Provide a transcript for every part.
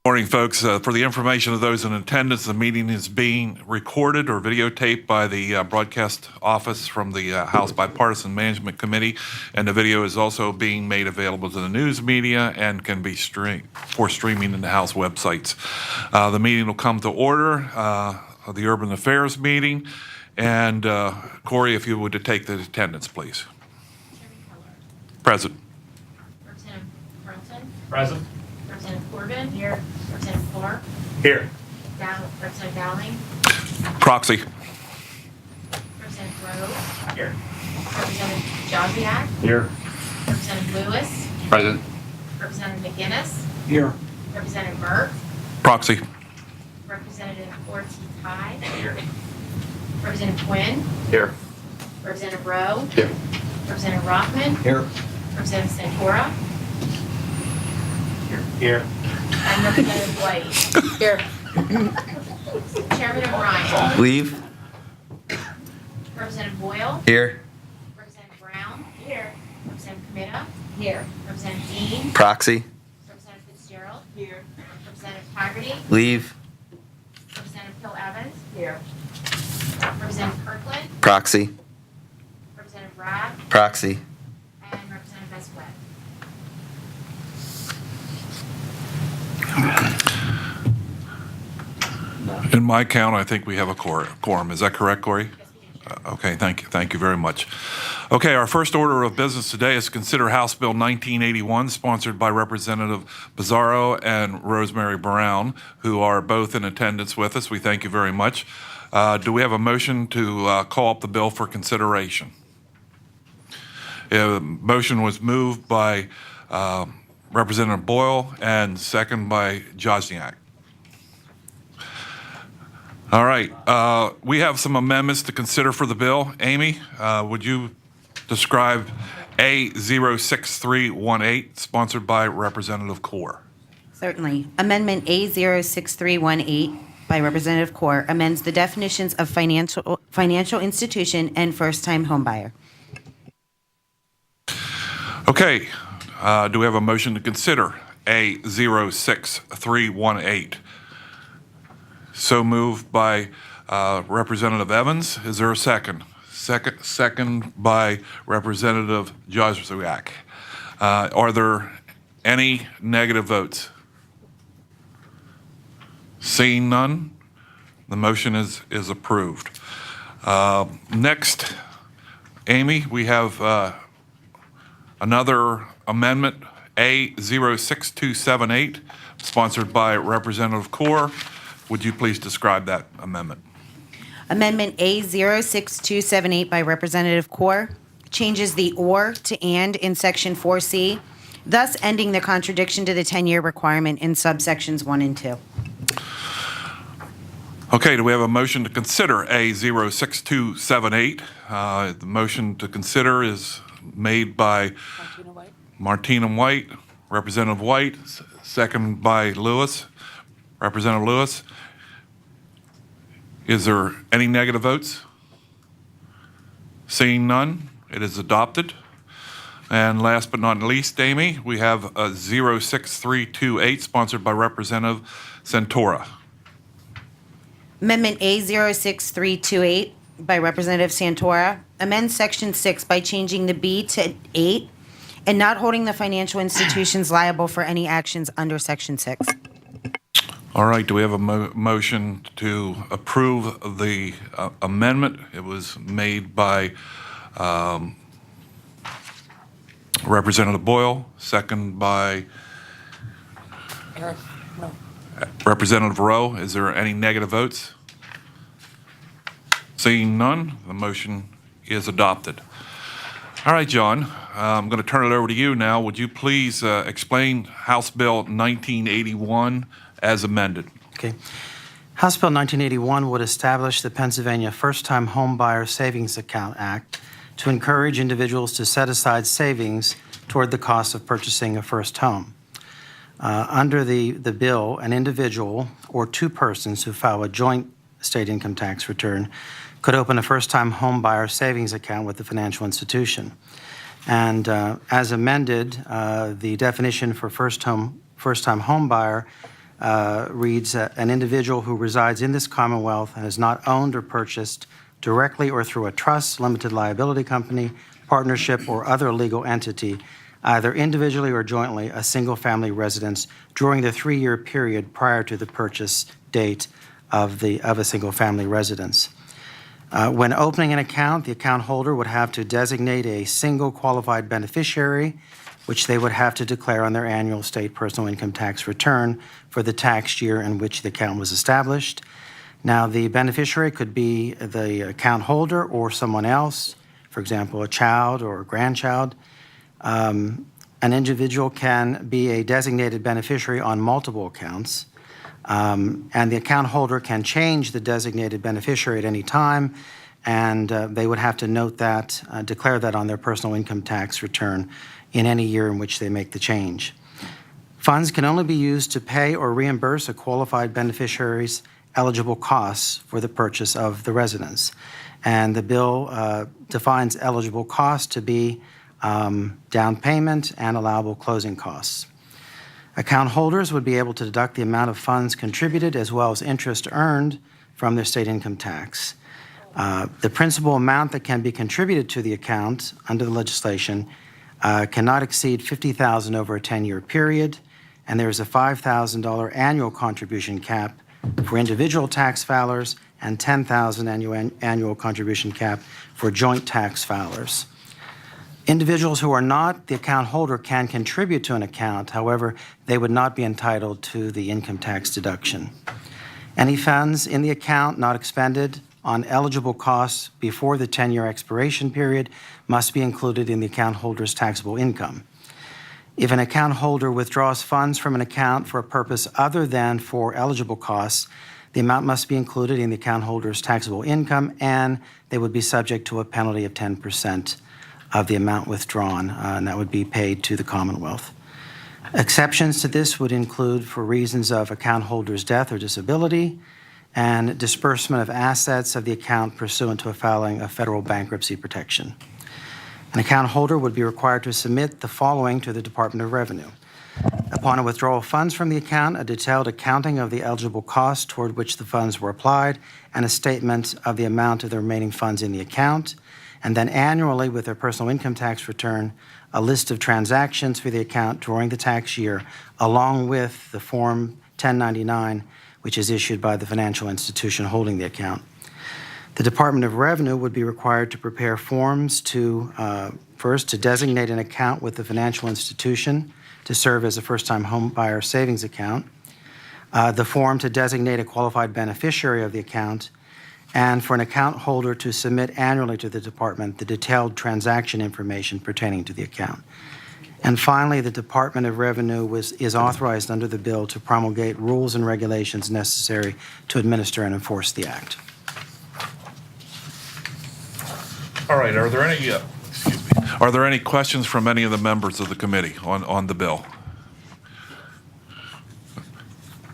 Morning, folks. For the information of those in attendance, the meeting is being recorded or videotaped by the broadcast office from the House Bipartisan Management Committee, and the video is also being made available to the news media and can be streaming in the House websites. The meeting will come to order, the Urban Affairs meeting, and Corey, if you would to take the attendance, please. Present. Representative Carlton. Present. Representative Corbin. Here. Representative Clark. Here. Representative Dowling. Proxy. Representative Rowe. Here. Representative Josiak. Here. Representative Lewis. Present. Representative McGinnis. Here. Representative Burke. Proxy. Representative Ortiz-High. Here. Representative Quinn. Here. Representative Rowe. Here. Representative Rothman. Here. Representative Santora. Here. And Representative White. Here. Chairman O'Brien. Leave. Representative Boyle. Here. Representative Brown. Here. Representative Comita. Here. Representative Dean. Proxy. Representative Fitzgerald. Here. Representative Haggerty. Leave. Representative Hill Evans. Here. Representative Kirkland. Proxy. Representative Bragg. Proxy. And Representative Veswet. In my count, I think we have a quorum. Is that correct, Corey? Yes, we do. Okay, thank you. Thank you very much. Okay, our first order of business today is to consider House Bill 1981, sponsored by Representative Pizarro and Rosemary Brown, who are both in attendance with us. We thank you very much. Do we have a motion to call up the bill for consideration? Motion was moved by Representative Boyle and second by Josiak. All right, we have some amendments to consider for the bill. Amy, would you describe A06318, sponsored by Representative Core? Certainly. Amendment A06318 by Representative Core amends the definitions of financial institution and first-time homebuyer. Okay, do we have a motion to consider A06318? So moved by Representative Evans. Is there a second? Second by Representative Josiak. Are there any negative votes? Seeing none, the motion is approved. Next, Amy, we have another amendment, A06278, sponsored by Representative Core. Would you please describe that amendment? Amendment A06278 by Representative Core changes the or to and in Section 4C, thus ending the contradiction to the 10-year requirement in subsections 1 and 2. Okay, do we have a motion to consider A06278? The motion to consider is made by Martina White, Representative White, second by Lewis, Representative Lewis. Is there any negative votes? Seeing none, it is adopted. And last but not least, Amy, we have a 06328 sponsored by Representative Santora. Amendment A06328 by Representative Santora amends Section 6 by changing the B to 8 and not holding the financial institutions liable for any actions under Section 6. All right, do we have a motion to approve the amendment? It was made by Representative Boyle, second by Representative Rowe. Is there any negative votes? Seeing none, the motion is adopted. All right, John, I'm going to turn it over to you now. Would you please explain House Bill 1981 as amended? Okay. House Bill 1981 would establish the Pennsylvania First-Time Homebuyer Savings Account Act to encourage individuals to set aside savings toward the cost of purchasing a first home. Under the bill, an individual or two persons who file a joint state income tax return could open a first-time homebuyer savings account with the financial institution. And as amended, the definition for first-time homebuyer reads, an individual who resides in this Commonwealth and has not owned or purchased directly or through a trust, limited liability company, partnership, or other legal entity, either individually or jointly, a single-family residence during the 3-year period prior to the purchase date of a single-family residence. When opening an account, the account holder would have to designate a single qualified beneficiary, which they would have to declare on their annual state personal income tax return for the tax year in which the account was established. Now, the beneficiary could be the account holder or someone else, for example, a child or a grandchild. An individual can be a designated beneficiary on multiple accounts, and the account holder can change the designated beneficiary at any time, and they would have to note that, declare that on their personal income tax return in any year in which they make the change. Funds can only be used to pay or reimburse a qualified beneficiary's eligible costs for the purchase of the residence. And the bill defines eligible costs to be down payment and allowable closing costs. Account holders would be able to deduct the amount of funds contributed as well as interest earned from their state income tax. The principal amount that can be contributed to the account under the legislation cannot exceed $50,000 over a 10-year period, and there is a $5,000 annual contribution cap for individual tax filers and $10,000 annual contribution cap for joint tax filers. Individuals who are not the account holder can contribute to an account. However, they would not be entitled to the income tax deduction. Any funds in the account not expended on eligible costs before the 10-year expiration period must be included in the account holder's taxable income. If an account holder withdraws funds from an account for a purpose other than for eligible costs, the amount must be included in the account holder's taxable income, and they would be subject to a penalty of 10% of the amount withdrawn, and that would be paid to the Commonwealth. Exceptions to this would include for reasons of account holder's death or disability, and disbursement of assets of the account pursuant to a filing of federal bankruptcy protection. An account holder would be required to submit the following to the Department of Revenue. Upon a withdrawal of funds from the account, a detailed accounting of the eligible costs toward which the funds were applied, and a statement of the amount of the remaining funds in the account, and then annually with their personal income tax return, a list of transactions for the account during the tax year, along with the Form 1099, which is issued by the financial institution holding the account. The Department of Revenue would be required to prepare forms to, first, to designate an account with the financial institution to serve as a first-time home buyer savings account, the form to designate a qualified beneficiary of the account, and for an account holder to submit annually to the department the detailed transaction information pertaining to the account. And finally, the Department of Revenue is authorized under the bill to promulgate rules and regulations necessary to administer and enforce the act. All right, are there any, are there any questions from any of the members of the committee on the bill?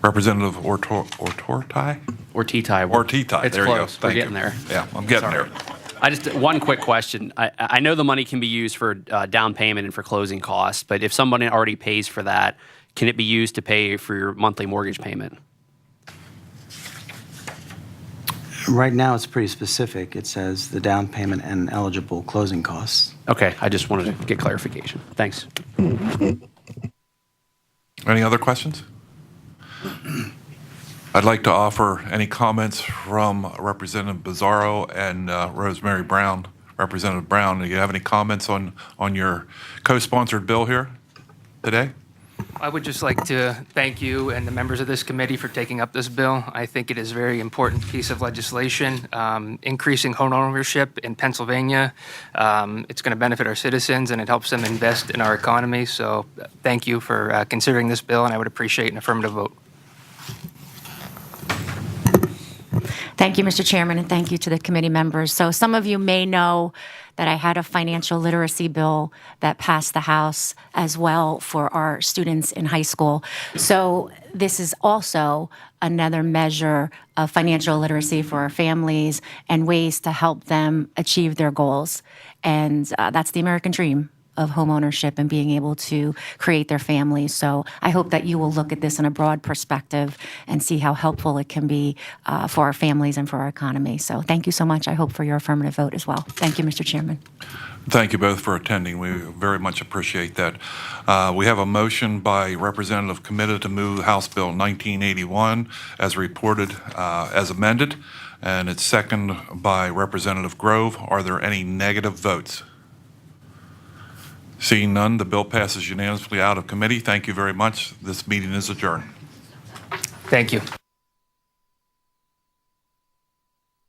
Representative Ortitai? Ortitai. It's there close. you go. Thank We're you. getting there. Yeah, I'm getting Sorry. there. I just one quick question. I know the money can be used for down payment and for closing costs, but if somebody already pays for that, can it be used to pay for your monthly mortgage payment? Right now, it's pretty specific. It says the down payment and eligible closing costs. Okay, I just wanted to get clarification. Thanks. Any other questions? I'd like to offer any comments from Representative Bizzarro and Rosemary Brown. Representative Brown, do you have any comments on your co-sponsored bill here today? I would just like to thank you and the members of this committee for taking up this bill. I think it is a very important piece of legislation, increasing home ownership in Pennsylvania. It's going to benefit our citizens, and it helps them invest in our economy. So thank you for considering this bill, and I would appreciate an affirmative vote. Thank you, Mr. Chairman, and thank you to the committee members. So some of you may know that I had a financial literacy bill that passed the House as well for our students in high school. So this is also another measure of financial literacy for our families and ways to help them achieve their goals. And that's the American dream, of homeownership and being able to create their families. So I hope that you will look at this in a broad perspective and see how helpful it can be for our families and for our economy. So thank you so much. I hope for your affirmative vote as well. Thank you, Mr. Chairman. Thank you both for attending. We very much appreciate that. We have a motion by Representative Committa to move House Bill 1981 as reported as amended, and it's second by Representative Grove. Are there any negative votes? Seeing none, the bill passes unanimously out of committee. Thank you very much. This meeting is adjourned. Thank you.